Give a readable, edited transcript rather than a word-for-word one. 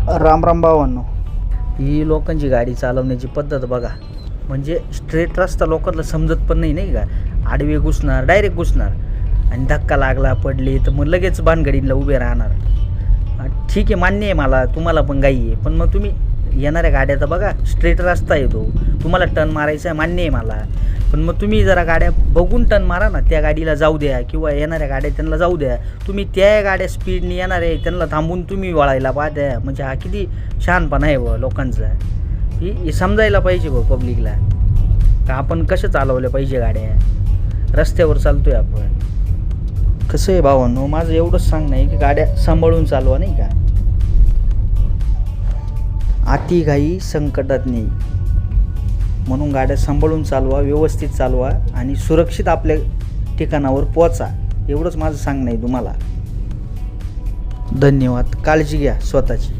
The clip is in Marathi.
राम राम भावांनो, ही लोकांची गाडी चालवण्याची पद्धत बघा. म्हणजे स्ट्रेट रस्ता लोकांना समजत पण नाही का. आडवे घुसणार, डायरेक्ट घुसणार आणि धक्का लागला पडली तर मग लगेच भानगडीला उभे राहणार. ठीक आहे, मान्य आहे मला, तुम्हाला पण घाई आहे, पण मग तुम्ही येणाऱ्या गाड्याचा बघा, स्ट्रेट रस्ता येतो, तुम्हाला टर्न मारायचा आहे, मान्य आहे मला, पण मग तुम्ही जरा गाड्या बघून टर्न मारा ना. त्या गाडीला जाऊ द्या किंवा येणाऱ्या गाड्या त्यांना जाऊ द्या. तुम्ही त्या गाड्या स्पीडने येणार आहे त्यांना थांबून तुम्ही वळायला पाहत्या. म्हणजे हा किती शहाणपणा आहे व लोकांचा. हे समजायला पाहिजे व पब्लिकला का आपण कसं चालवलं पाहिजे गाड्या. रस्त्यावर चालतोय आपण. कसं आहे भावांनो, माझं एवढंच सांगणं आहे की गाड्या सांभाळून चालवा, नाही का. अति घाई संकटात नाही, म्हणून गाड्या सांभाळून चालवा, व्यवस्थित चालवा आणि सुरक्षित आपल्या ठिकाणावर पोचा. एवढंच माझं सांगणं आहे तुम्हाला. धन्यवाद. काळजी घ्या स्वतःची.